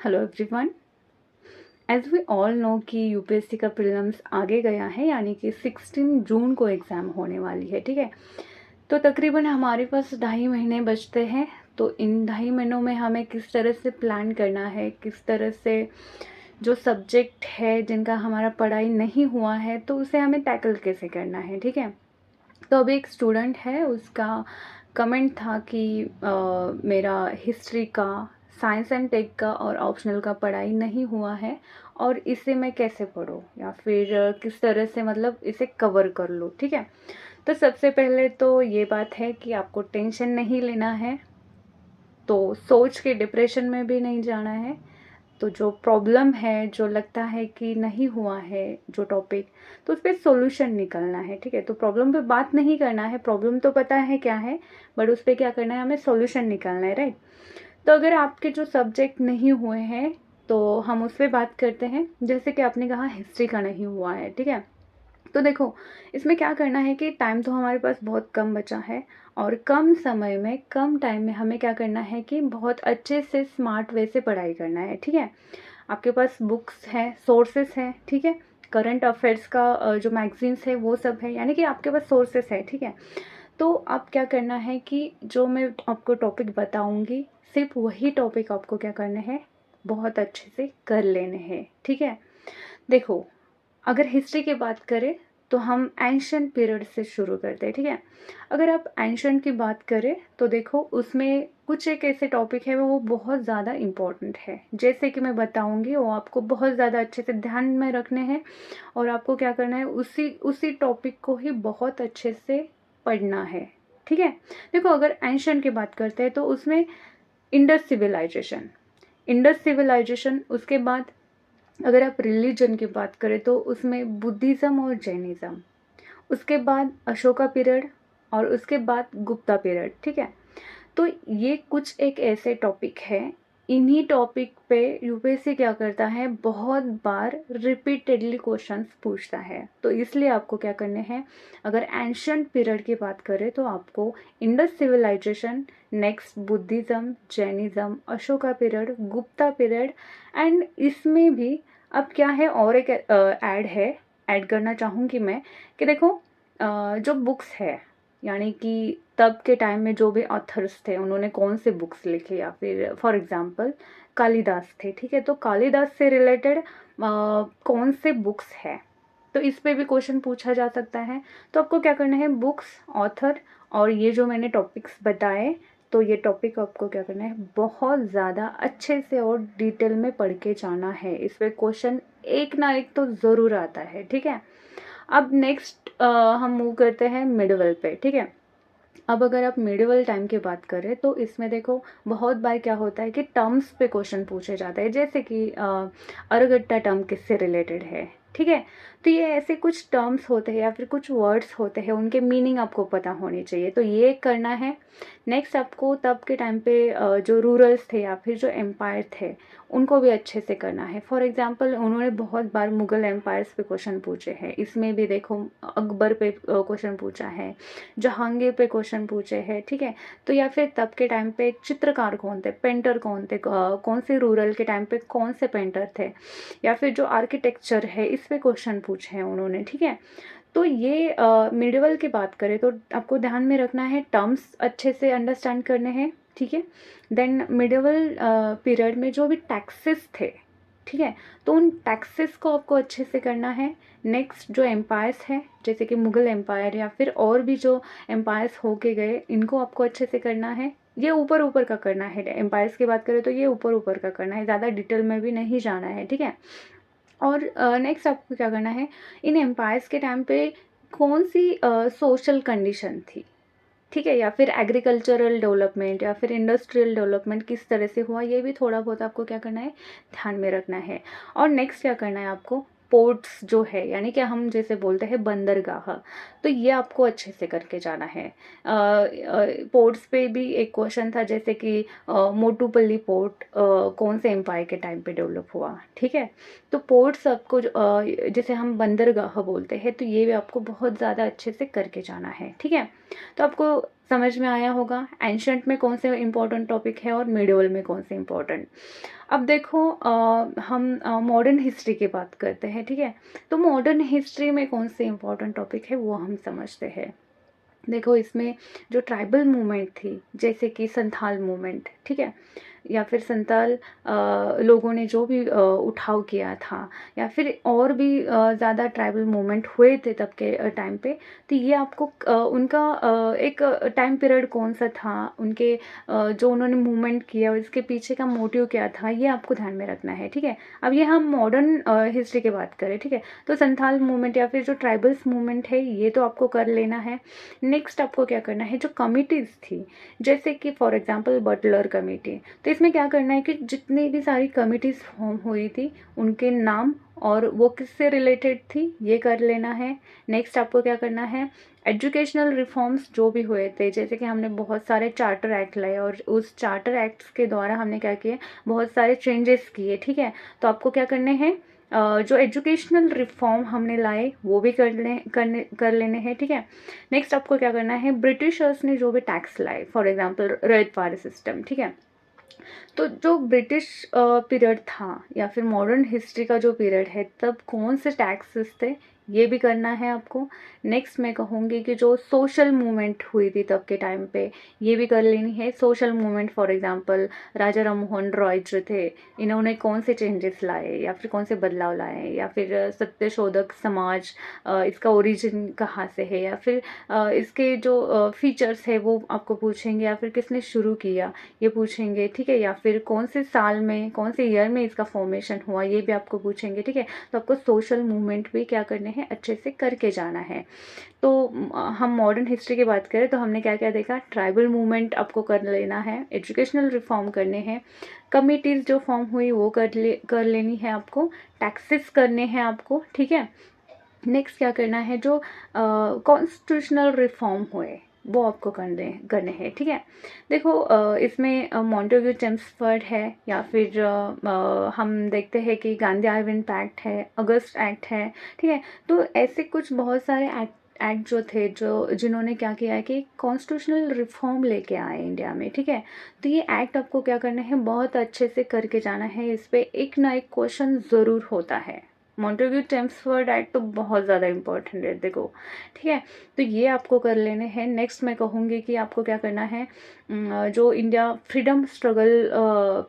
Hello everyone. As we all know कि UPSC का prelims आगे गया है, यानी कि 16 जून को एग्ज़ाम होने वाली है। ठीक है, तो तकरीबन हमारे पास 2.5 महीने बचते हैं। तो इन 2.5 महीनों में हमें किस तरह से प्लान करना है, किस तरह से जो सब्जेक्ट है जिनका हमारा पढ़ाई नहीं हुआ है तो उसे हमें टैकल कैसे करना है। ठीक है, तो अभी एक स्टूडेंट है, उसका कमेंट था कि मेरा हिस्ट्री का, साइंस एंड टेक का और ऑप्शनल का पढ़ाई नहीं हुआ है और इसे मैं कैसे पढूं या फिर किस तरह से मतलब इसे कवर कर लूँ। ठीक है, तो सबसे पहले तो ये बात है कि आपको टेंशन नहीं लेना है, तो सोच के डिप्रेशन में भी नहीं जाना है। तो जो प्रॉब्लम है, जो लगता है कि नहीं हुआ है जो टॉपिक, तो उस पर सोल्यूशन निकलना है। ठीक है, तो प्रॉब्लम पे बात नहीं करना है, प्रॉब्लम तो पता है क्या है, बट उस पर क्या करना है, हमें सोल्यूशन निकालना है। राइट, तो अगर आपके जो सब्जेक्ट नहीं हुए हैं तो हम उस पर बात करते हैं। जैसे कि आपने कहा हिस्ट्री का नहीं हुआ है। ठीक है, तो देखो इसमें क्या करना है कि टाइम तो हमारे पास बहुत कम बचा है और कम समय में, कम टाइम में हमें क्या करना है कि बहुत अच्छे से स्मार्ट वे से पढ़ाई करना है। ठीक है, आपके पास बुक्स हैं, सोर्सेस हैं। ठीक है, करंट अफेयर्स का जो मैगजीन्स है वो सब है, यानी कि आपके पास सोर्सेस है। ठीक है, तो आप क्या करना है कि जो मैं आपको टॉपिक बताऊंगी सिर्फ वही टॉपिक आपको क्या करने हैं, बहुत अच्छे से कर लेने हैं। ठीक है, देखो अगर हिस्ट्री की बात करें तो हम एंशंट पीरियड से शुरू करते हैं। ठीक है, अगर आप एंशंट की बात करें तो देखो उसमें कुछ एक ऐसे टॉपिक है वो बहुत ज़्यादा इम्पोर्टेंट है। जैसे कि मैं बताऊंगी वो आपको बहुत ज़्यादा अच्छे से ध्यान में रखने हैं और आपको क्या करना है, उसी उसी टॉपिक को ही बहुत अच्छे से पढ़ना है। ठीक है, देखो अगर एंशंट की बात करते हैं तो उसमें इंडस सिविलाइजेशन, उसके बाद अगर आप रिलीजन की बात करें तो उसमें बुद्धिज़्म और जैनिज़्म, उसके बाद अशोका पीरियड और उसके बाद गुप्ता पीरियड। ठीक है, तो ये कुछ एक ऐसे टॉपिक है, इन्हीं टॉपिक पे यूपीएससी क्या करता है, बहुत बार रिपीटेडली क्वेश्चंस पूछता है। तो इसलिए आपको क्या करने हैं, अगर एंशंट पीरियड की बात करें तो आपको Indus civilisation, next Buddhism, Jainism, Ashoka period, Gupta period, and इसमें भी अब क्या है और एक ऐड करना चाहूँगी मैं कि देखो जो बुक्स है, यानी कि तब के टाइम में जो भी ऑथर्स थे उन्होंने कौन से बुक्स लिखे, या फिर फॉर एग्जांपल कालिदास थे। ठीक है, तो कालिदास से रिलेटेड कौन से बुक्स है, तो इस पे भी क्वेश्चन पूछा जा सकता है। तो आपको क्या करना है, बुक्स, ऑथर और ये जो मैंने टॉपिक्स बताए, तो ये टॉपिक आपको क्या करना है, बहुत ज़्यादा अच्छे से और डिटेल में पढ़ के जाना है। इस पे क्वेश्चन एक ना एक तो ज़रूर आता है। ठीक है, अब नेक्स्ट हम मूव करते हैं मिडवल पे। ठीक है, अब अगर आप मिडिवल टाइम की बात करें तो इसमें देखो बहुत बार क्या होता है कि टर्म्स पे क्वेश्चन पूछे जाते हैं। जैसे कि अरगट्टा टर्म किससे रिलेटेड है। ठीक है, तो ये ऐसे कुछ टर्म्स होते हैं या फिर कुछ वर्ड्स होते हैं, उनके मीनिंग आपको पता होनी चाहिए, तो ये करना है। नेक्स्ट आपको तब के टाइम पे जो रूरल्स थे या फिर जो एम्पायर थे उनको भी अच्छे से करना है। फॉर एग्जांपल उन्होंने बहुत बार मुग़ल एम्पायर्स पे क्वेश्चन पूछे हैं, इसमें भी देखो अकबर पे क्वेश्चन पूछा है, जहांगीर पे क्वेश्चन पूछे हैं। ठीक है, तो या फिर तब के टाइम पे चित्रकार कौन थे, पेंटर कौन थे, कौन से रूरल के टाइम पे कौन से पेंटर थे, या फिर जो आर्किटेक्चर है इस पे क्वेश्चन पूछे हैं उन्होंने। ठीक है, तो ये मिडिवल की बात करें तो आपको ध्यान में रखना है, टर्म्स अच्छे से अंडरस्टैंड करने हैं। ठीक है, देन मिडिवल पीरियड में जो भी टैक्सेस थे, ठीक है, तो उन टैक्सेस को आपको अच्छे से करना है। नेक्स्ट जो एम्पायर्स हैं, जैसे कि मुग़ल एम्पायर या फिर और भी जो एम्पायर्स होके गए, इनको आपको अच्छे से करना है। ये ऊपर ऊपर का करना है, एम्पायर्स की बात करें तो ये ऊपर ऊपर का करना है, ज़्यादा डिटेल में भी नहीं जाना है। ठीक है, और नेक्स्ट आपको क्या करना है, इन एम्पायर्स के टाइम पे कौन सी सोशल कंडीशन थी, ठीक है, या फिर एग्रीकल्चरल डेवलपमेंट या फिर इंडस्ट्रियल डेवलपमेंट किस तरह से हुआ, ये भी थोड़ा बहुत आपको क्या करना है, ध्यान में रखना है। और नेक्स्ट क्या करना है आपको, पोर्ट्स जो है, यानी कि हम जैसे बोलते हैं बंदरगाह, तो ये आपको अच्छे से करके जाना है। पोर्ट्स पे भी एक क्वेश्चन था, जैसे कि मोटूपल्ली पोर्ट कौन से एम्पायर के टाइम पे डेवलप हुआ। ठीक है, तो पोर्ट्स आपको जैसे हम बंदरगाह बोलते हैं, तो ये भी आपको बहुत ज़्यादा अच्छे से करके जाना है। ठीक है, तो आपको समझ में आया होगा एंशंट में कौन से इंपॉर्टेंट टॉपिक है और मिडिवल में कौन से इंपॉर्टेंट। अब देखो हम मॉडर्न हिस्ट्री की बात करते हैं, ठीक है। तो मॉडर्न हिस्ट्री में कौन से इंपॉर्टेंट टॉपिक है वो हम समझते हैं। देखो इसमें जो ट्राइबल मूवमेंट थी, जैसे कि संथाल मूवमेंट, ठीक है, या फिर संथाल लोगों ने जो भी उठाव किया था, या फिर और भी ज़्यादा ट्राइबल मूवमेंट हुए थे तब के टाइम पे, तो ये आपको उनका एक टाइम पीरियड कौन सा था, उनके जो उन्होंने मूवमेंट किया उसके पीछे का मोटिव क्या था, ये आपको ध्यान में रखना है, ठीक है। अब ये हम मॉडर्न हिस्ट्री की बात करें, ठीक है, तो संथाल मूवमेंट या फिर जो ट्राइबल्स मूवमेंट है ये तो आपको कर लेना है। नेक्स्ट आपको क्या करना है, जो कमिटीज़ थी, जैसे कि फॉर एग्जांपल बटलर कमेटी, तो इसमें क्या करना है कि जितनी भी सारी कमिटीज़ फॉर्म हुई थी उनके नाम और वो किससे रिलेटेड थी ये कर लेना है। नेक्स्ट आपको क्या करना है, एजुकेशनल रिफॉर्म्स जो भी हुए थे, जैसे कि हमने बहुत सारे चार्टर एक्ट लाए और उस चार्टर एक्ट्स के द्वारा हमने क्या किया, बहुत सारे चेंजेस किए, ठीक है। तो आपको क्या करने हैं, जो एजुकेशनल रिफॉर्म हमने लाए वो भी कर लेने हैं, ठीक है। नेक्स्ट आपको क्या करना है, ब्रिटिशर्स ने जो भी टैक्स लाए, फॉर एग्जांपल रैटवार सिस्टम, ठीक है। तो जो ब्रिटिश पीरियड था या फिर मॉडर्न हिस्ट्री का जो पीरियड है तब कौन से टैक्सेस थे ये भी करना है आपको। नेक्स्ट मैं कहूँगी कि जो सोशल मूवमेंट हुई थी तब के टाइम पे ये भी कर लेनी है। सोशल मूवमेंट फॉर एग्जांपल राजा राम मोहन रॉय जो थे, इन्होंने कौन से चेंजेस लाए या फिर कौन से बदलाव लाए, या फिर सत्यशोधक समाज, इसका ओरिजिन कहाँ से है, या फिर इसके जो फीचर्स है वो आपको पूछेंगे, या फिर किसने शुरू किया ये पूछेंगे, ठीक है, या फिर कौन से साल में कौन से ईयर में इसका फॉर्मेशन हुआ ये भी आपको पूछेंगे, ठीक है। तो आपको सोशल मूवमेंट भी क्या करने हैं, अच्छे से करके जाना है। तो हम मॉडर्न हिस्ट्री की बात करें तो हमने क्या क्या देखा, ट्राइबल मूवमेंट आपको कर लेना है, एजुकेशनल रिफॉर्म करने हैं, कमिटीज़ जो फॉर्म हुई वो कर लेनी है आपको, टैक्सेस करने हैं आपको, ठीक है। नेक्स्ट क्या करना है, जो कॉन्स्टिट्यूशनल रिफॉर्म हुए वो आपको करने हैं, ठीक है। देखो इसमें मॉन्टेग्यू चेम्सफोर्ड है, या फिर हम देखते हैं कि गांधी आइवन पैक्ट है, अगस्त एक्ट है, ठीक है। तो ऐसे कुछ बहुत सारे एक्ट जो थे, जो जिन्होंने क्या किया है कि कॉन्स्टिट्यूशनल रिफॉर्म लेके आए इंडिया में, ठीक है। तो ये एक्ट आपको क्या करना है, बहुत अच्छे से करके जाना है, इस पर एक ना एक क्वेश्चन ज़रूर होता है। मॉन्टेग्यू चेम्सफोर्ड एक्ट तो बहुत ज़्यादा इंपॉर्टेंट है, देखो, ठीक है। तो ये आपको कर लेने हैं। नेक्स्ट मैं कहूँगी कि आपको क्या करना है, जो इंडिया फ्रीडम स्ट्रगल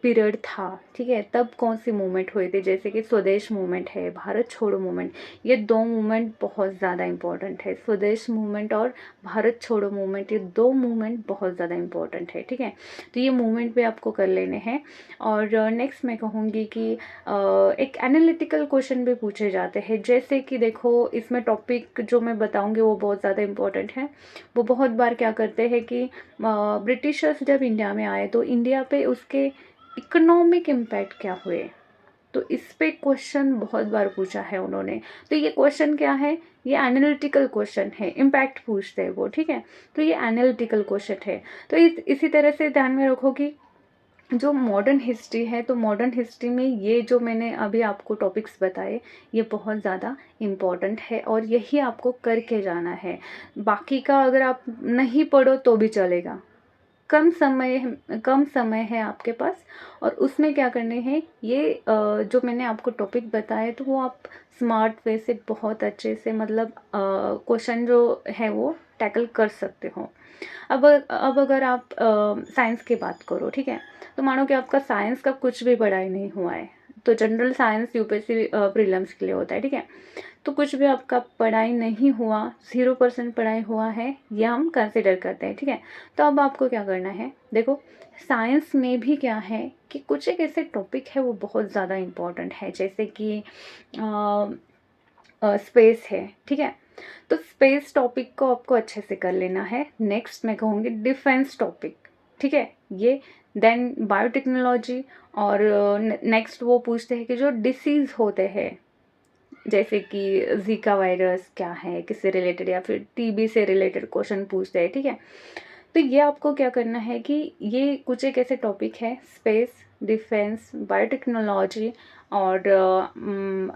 पीरियड था, ठीक है, तब कौन सी मूवमेंट हुई थी, जैसे कि स्वदेश मूवमेंट है, भारत छोड़ो मूवमेंट, ये दो मूवमेंट बहुत ज़्यादा इंपॉर्टेंट है। स्वदेश मूवमेंट और भारत छोड़ो मूवमेंट, ये दो मूवमेंट बहुत ज़्यादा इंपॉर्टेंट है, ठीक है। तो ये मूवमेंट भी आपको कर लेने हैं। और नेक्स्ट मैं कहूँगी कि एक एनालिटिकल क्वेश्चन भी पूछे जाते हैं, जैसे कि देखो इसमें टॉपिक जो मैं बताऊंगी वो बहुत ज़्यादा इंपॉर्टेंट है। वो बहुत बार क्या करते हैं कि ब्रिटिशर्स जब इंडिया में आए तो इंडिया पे उसके इकोनॉमिक इम्पैक्ट क्या हुए, तो इस पे क्वेश्चन बहुत बार पूछा है उन्होंने। तो ये क्वेश्चन क्या है, ये एनालिटिकल क्वेश्चन है, इम्पैक्ट पूछते हैं वो, ठीक है। तो ये एनालिटिकल क्वेश्चन है। तो इसी तरह से ध्यान में रखो कि जो मॉडर्न हिस्ट्री है, तो मॉडर्न हिस्ट्री में ये जो मैंने अभी आपको टॉपिक्स बताए ये बहुत ज़्यादा इम्पॉर्टेंट है और यही आपको करके जाना है। बाकी का अगर आप नहीं पढ़ो तो भी चलेगा, कम समय है आपके पास, और उसमें क्या करने हैं ये जो मैंने आपको टॉपिक बताए तो वो आप स्मार्ट वे से बहुत अच्छे से, मतलब क्वेश्चन जो है वो टैकल कर सकते हो। अब अगर आप साइंस की बात करो, ठीक है, तो मानो कि आपका साइंस का कुछ भी पढ़ाई नहीं हुआ है, तो जनरल साइंस यूपीएससी प्रीलिम्स के लिए होता है, ठीक है। तो कुछ भी आपका पढ़ाई नहीं हुआ, 0% पढ़ाई हुआ है ये हम कंसिडर करते हैं, ठीक है। तो अब आपको क्या करना है, देखो साइंस में भी क्या है कि कुछ एक ऐसे टॉपिक है वो बहुत ज़्यादा इम्पोर्टेंट है, जैसे कि स्पेस है, ठीक है। तो स्पेस टॉपिक को आपको अच्छे से कर लेना है। नेक्स्ट मैं कहूँगी डिफेंस टॉपिक, ठीक है, ये देन बायोटेक्नोलॉजी, और नेक्स्ट वो पूछते हैं कि जो डिसीज़ होते हैं, जैसे कि जीका वायरस क्या है, किससे रिलेटेड, या फिर टीबी से रिलेटेड क्वेश्चन पूछते हैं, ठीक है। तो ये आपको क्या करना है कि ये कुछ एक ऐसे टॉपिक है, स्पेस, डिफेंस, बायोटेक्नोलॉजी और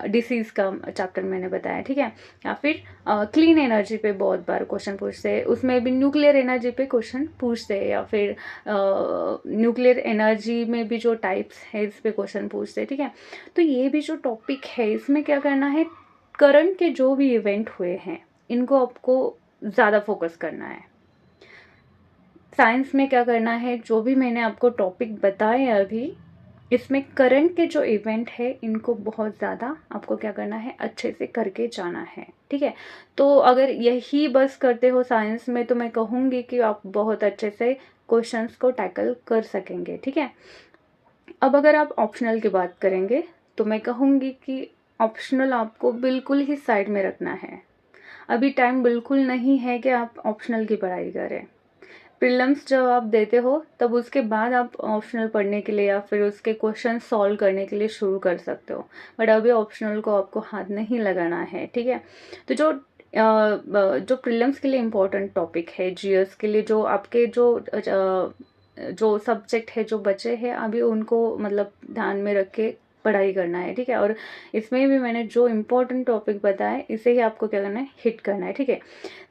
डिसीज़ का चैप्टर मैंने बताया, ठीक है। या फिर क्लीन एनर्जी पे बहुत बार क्वेश्चन पूछते हैं, उसमें भी न्यूक्लियर एनर्जी पे क्वेश्चन पूछते हैं, या फिर न्यूक्लियर एनर्जी में भी जो टाइप्स है इस पे क्वेश्चन पूछते हैं, ठीक है। तो ये भी जो टॉपिक है इसमें क्या करना है, करंट के जो भी इवेंट हुए हैं इनको आपको ज़्यादा फोकस करना है। साइंस में क्या करना है, जो भी मैंने आपको टॉपिक बताए अभी, इसमें करंट के जो इवेंट है इनको बहुत ज़्यादा आपको क्या करना है, अच्छे से करके जाना है, ठीक है। तो अगर यही बस करते हो साइंस में तो मैं कहूँगी कि आप बहुत अच्छे से क्वेश्चंस को टैकल कर सकेंगे, ठीक है। अब अगर आप ऑप्शनल की बात करेंगे तो मैं कहूँगी कि ऑप्शनल आपको बिल्कुल ही साइड में रखना है। अभी टाइम बिल्कुल नहीं है कि आप ऑप्शनल की पढ़ाई करें। प्रीलिम्स जब आप देते हो तब उसके बाद आप ऑप्शनल पढ़ने के लिए या फिर उसके क्वेश्चन सॉल्व करने के लिए शुरू कर सकते हो, बट अभी ऑप्शनल को आपको हाथ नहीं लगाना है, ठीक है। तो जो प्रीलिम्स के लिए इम्पोर्टेंट टॉपिक है, जीएस के लिए जो आपके जो सब्जेक्ट है जो बचे हैं अभी उनको मतलब ध्यान में रख के पढ़ाई करना है, ठीक है। और इसमें भी मैंने जो इम्पोर्टेंट टॉपिक बताए इसे ही आपको क्या करना है, हिट करना है, ठीक है।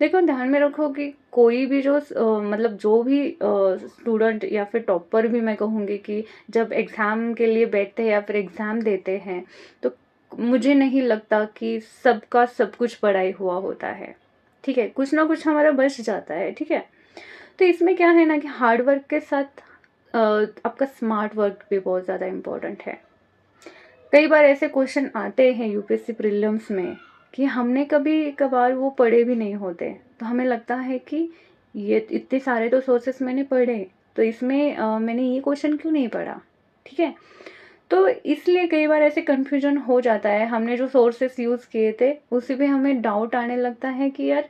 देखो ध्यान में रखो कि कोई भी जो मतलब जो भी स्टूडेंट या फिर टॉपर भी मैं कहूँगी कि जब एग्ज़ाम के लिए बैठते हैं या फिर एग्ज़ाम देते हैं तो मुझे नहीं लगता कि सबका सब कुछ पढ़ाई हुआ होता है, ठीक है। कुछ ना कुछ हमारा बच जाता है, ठीक है। तो इसमें क्या है ना कि हार्ड वर्क के साथ आपका स्मार्ट वर्क भी बहुत ज़्यादा इम्पोर्टेंट है। कई बार ऐसे क्वेश्चन आते हैं यूपीएससी प्रीलिम्स में कि हमने कभी कभार वो पढ़े भी नहीं होते, तो हमें लगता है कि ये इतने सारे तो सोर्सेस मैंने पढ़े, तो इसमें मैंने ये क्वेश्चन क्यों नहीं पढ़ा, ठीक है। तो इसलिए कई बार ऐसे कन्फ्यूजन हो जाता है, हमने जो सोर्सेस यूज़ किए थे उसी पे हमें डाउट आने लगता है कि यार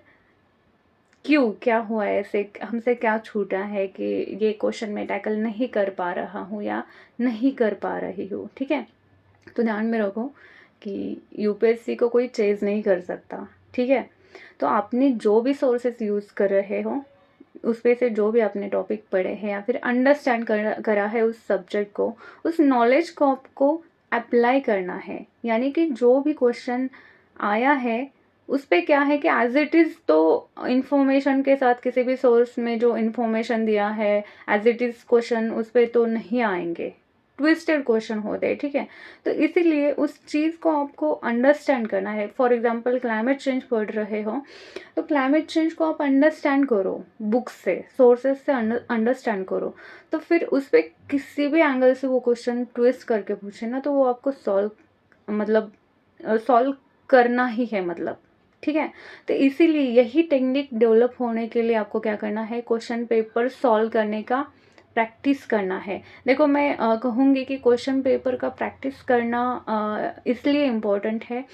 क्यों, क्या हुआ है, ऐसे हमसे क्या छूटा है कि ये क्वेश्चन मैं टैकल नहीं कर पा रहा हूँ या नहीं कर पा रही हूँ, ठीक है। तो ध्यान में रखो कि यूपीएससी को कोई चेज़ नहीं कर सकता, ठीक है। तो आपने जो भी सोर्सेस यूज़ कर रहे हो उस पे से जो भी आपने टॉपिक पढ़े हैं या फिर अंडरस्टैंड करा है उस सब्जेक्ट को, उस नॉलेज को आपको अप्लाई करना है। यानी कि जो भी क्वेश्चन आया है उस पे क्या है कि एज इट इज़ तो इंफॉर्मेशन के साथ किसी भी सोर्स में जो इंफॉर्मेशन दिया है एज इट इज़ क्वेश्चन उस पे तो नहीं आएंगे, ट्विस्टेड क्वेश्चन होते हैं, ठीक है। तो इसीलिए उस चीज़ को आपको अंडरस्टैंड करना है। फॉर एग्जांपल क्लाइमेट चेंज पढ़ रहे हो तो क्लाइमेट चेंज को आप अंडरस्टैंड करो, बुक्स से सोर्सेज से अंडरस्टैंड करो, तो फिर उस पर किसी भी एंगल से वो क्वेश्चन ट्विस्ट करके पूछे ना तो वो आपको सॉल्व करना ही है मतलब, ठीक है। तो इसीलिए यही टेक्निक डेवलप होने के लिए आपको क्या करना है, क्वेश्चन पेपर सॉल्व करने का प्रैक्टिस करना है। देखो मैं कहूँगी कि क्वेश्चन पेपर का प्रैक्टिस करना इसलिए इम्पोर्टेंट है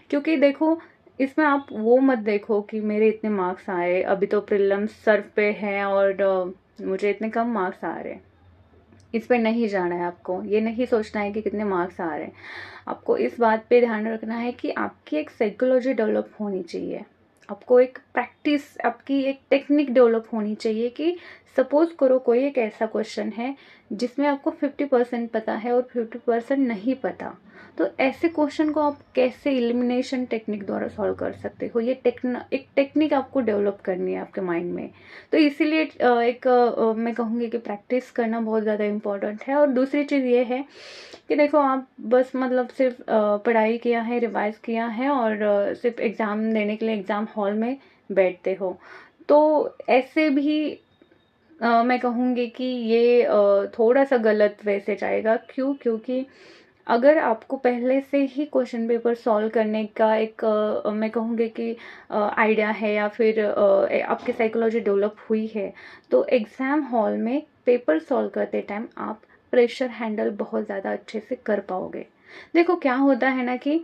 क्योंकि देखो इसमें आप वो मत देखो कि मेरे इतने मार्क्स आए, अभी तो प्रीलिम्स सर पे हैं और मुझे इतने कम मार्क्स आ रहे हैं, इस पर नहीं जाना है आपको। ये नहीं सोचना है कि कितने मार्क्स आ रहे हैं, आपको इस बात पे ध्यान रखना है कि आपकी एक साइकोलॉजी डेवलप होनी चाहिए, आपको एक प्रैक्टिस, आपकी एक टेक्निक डेवलप होनी चाहिए कि सपोज करो कोई एक ऐसा क्वेश्चन है जिसमें आपको 50% पता है और 50% नहीं पता, तो ऐसे क्वेश्चन को आप कैसे एलिमिनेशन टेक्निक द्वारा सॉल्व कर सकते हो, ये एक टेक्निक आपको डेवलप करनी है आपके माइंड में। तो इसीलिए मैं कहूँगी कि प्रैक्टिस करना बहुत ज़्यादा इम्पोर्टेंट है। और दूसरी चीज़ ये है कि देखो आप बस मतलब सिर्फ पढ़ाई किया है, रिवाइज किया है और सिर्फ एग्ज़ाम देने के लिए एग्ज़ाम हॉल में बैठते हो, तो ऐसे भी मैं कहूँगी कि ये थोड़ा सा गलत वे से जाएगा। क्यों? क्योंकि अगर आपको पहले से ही क्वेश्चन पेपर सॉल्व करने का एक मैं कहूँगी कि आइडिया है या फिर आपकी साइकोलॉजी डेवलप हुई है, तो एग्ज़ाम हॉल में पेपर सॉल्व करते टाइम आप प्रेशर हैंडल बहुत ज़्यादा अच्छे से कर पाओगे। देखो क्या होता है ना कि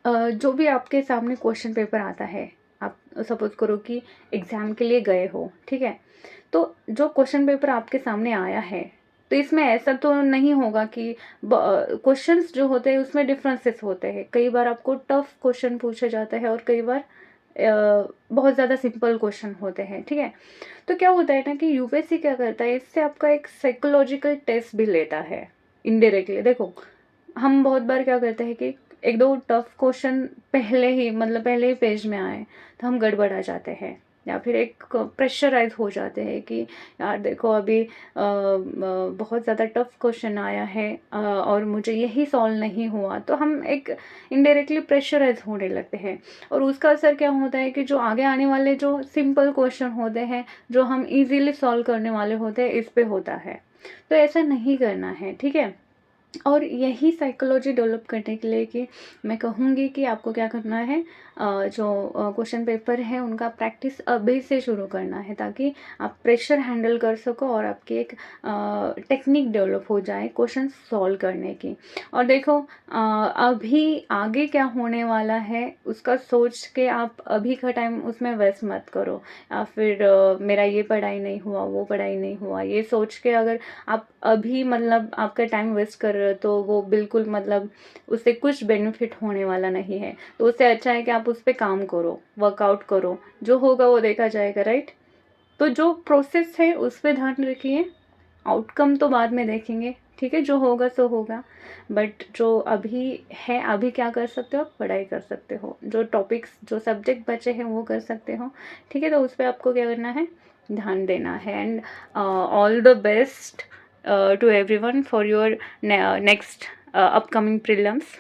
जो भी आपके सामने क्वेश्चन पेपर आता है, आप सपोज करो कि एग्ज़ाम के लिए गए हो, ठीक है। तो जो क्वेश्चन पेपर आपके सामने आया है तो इसमें ऐसा तो नहीं होगा कि क्वेश्चंस जो होते हैं उसमें डिफरेंसेस होते हैं, कई बार आपको टफ क्वेश्चन पूछे जाते हैं और कई बार बहुत ज़्यादा सिंपल क्वेश्चन होते हैं, ठीक है। तो क्या होता है ना कि यूपीएससी क्या करता है, इससे आपका एक साइकोलॉजिकल टेस्ट भी लेता है इनडायरेक्टली। देखो, हम बहुत बार क्या करते हैं कि एक दो टफ क्वेश्चन पहले ही मतलब पहले ही पेज में आए तो हम गड़बड़ा जाते हैं, या फिर एक प्रेशराइज हो जाते हैं कि यार देखो अभी बहुत ज़्यादा टफ क्वेश्चन आया है और मुझे यही सॉल्व नहीं हुआ, तो हम एक इनडायरेक्टली प्रेशराइज होने लगते हैं। और उसका असर क्या होता है कि जो आगे आने वाले जो सिंपल क्वेश्चन होते हैं, जो हम इजीली सॉल्व करने वाले होते हैं, इस पे होता है। तो ऐसा नहीं करना है, ठीक है। और यही साइकोलॉजी डेवलप करने के लिए कि मैं कहूँगी कि आपको क्या करना है, जो क्वेश्चन पेपर है उनका प्रैक्टिस अभी से शुरू करना है, ताकि आप प्रेशर हैंडल कर सको और आपकी एक टेक्निक डेवलप हो जाए क्वेश्चन सॉल्व करने की। और देखो अभी आगे क्या होने वाला है उसका सोच के आप अभी का टाइम उसमें वेस्ट मत करो, या फिर मेरा ये पढ़ाई नहीं हुआ, वो पढ़ाई नहीं हुआ, ये सोच के अगर आप अभी मतलब आपका टाइम वेस्ट कर रहे हो तो वो बिल्कुल मतलब उससे कुछ बेनिफिट होने वाला नहीं है। तो उससे अच्छा है कि आप उस पर काम करो, वर्कआउट करो, जो होगा वो देखा जाएगा, राइट। तो जो प्रोसेस है उस पर ध्यान रखिए, आउटकम तो बाद में देखेंगे, ठीक है, जो होगा सो होगा। बट जो अभी है, अभी क्या कर सकते हो, आप पढ़ाई कर सकते हो, जो टॉपिक्स जो सब्जेक्ट बचे हैं वो कर सकते हो, ठीक है। तो उस पर आपको क्या करना है, ध्यान देना है। And all the best to everyone for your next upcoming prelims.